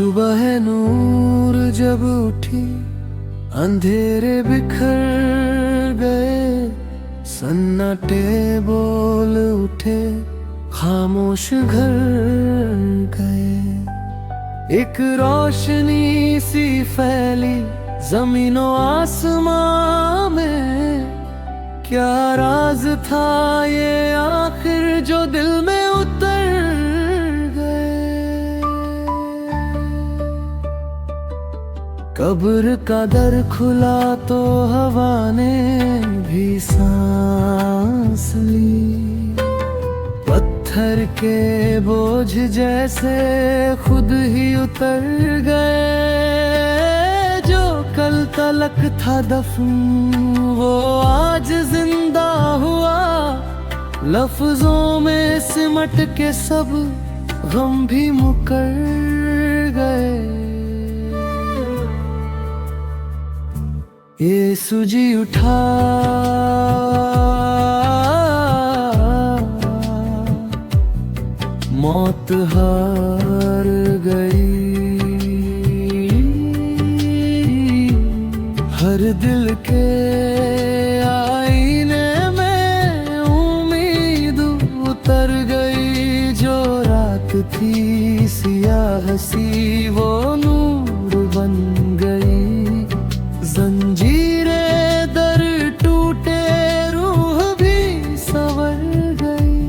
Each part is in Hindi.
सुबह नूर जब उठी, अंधेरे बिखर गए, सन्नाटे बोल उठे, खामोश घर गए। एक रोशनी सी फैली जमीनों आसमां में, क्या राज था ये आखिर जो दिल में उतर गए। कब्र का दर खुला तो हवा ने भी सांस ली, पत्थर के बोझ जैसे खुद ही उतर गए। जो कल तलक था दफन वो आज जिंदा हुआ, लफ्जों में सिमट के सब गम भी मुकर गए। यीशु जी उठा, मौत हार गई। हर दिल के आईने में उम्मीद उतर गई। जो रात थी सियाह सी वो नूर बन गई। जंजीरें दर टूटे, रूह भी संवर गई।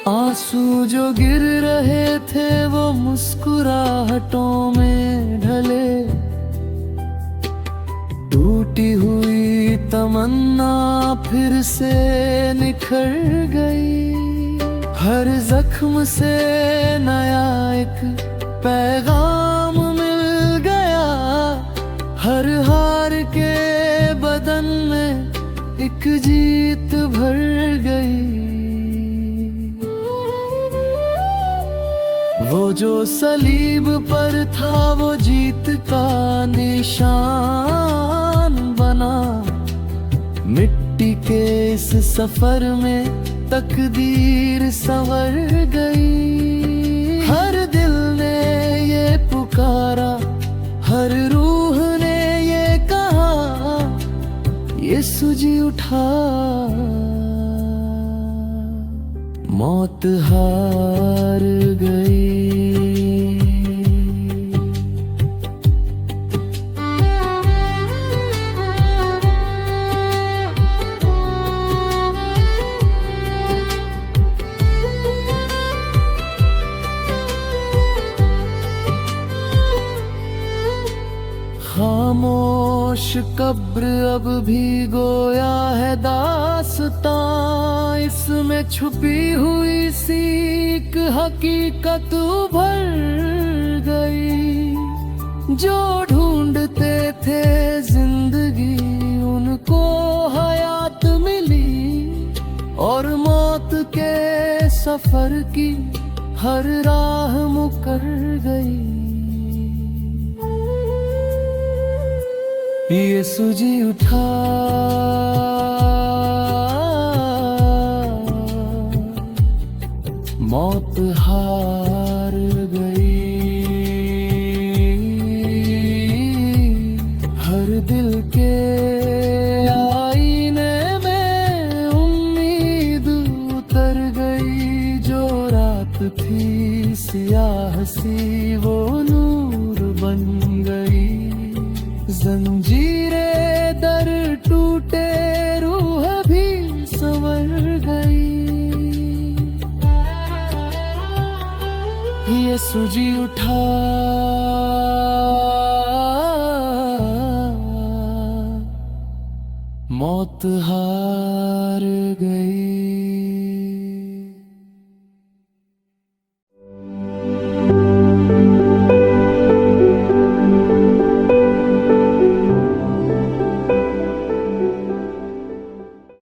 आंसू जो गिर रहे थे वो मुस्कुराहटों में ढले। टूटी हुई तमन्ना फिर से निखर गई। हर जख्म से नया एक पैगाम मिल गया। हर हार के बदन में एक जीत भर गई। वो जो सलीब पर था वो जीत का निशान बना। मिट्टी के इस सफर में तकदीर संवर गई। हर दिल ने ये पुकारा, हर रूह ने ये कहा, यीशु जी उठा, मौत हार गई। खामोश कब्र अब भी गोया है दास्तां। इसमें छुपी हुई सीख हकीकत उभर गई। जो ढूंढते थे जिंदगी उनको हयात मिली। और मौत के सफर की हर राह मुकर गई। यीशु जी उठा, मौत हार गई। हर दिल के आईने में उम्मीद उतर गई। जो रात थी सियाह सी वो नूर बन गई। जंजीरें दर टूटे, रूह भी संवर गई। यीशु जी उठा, मौत हार गई।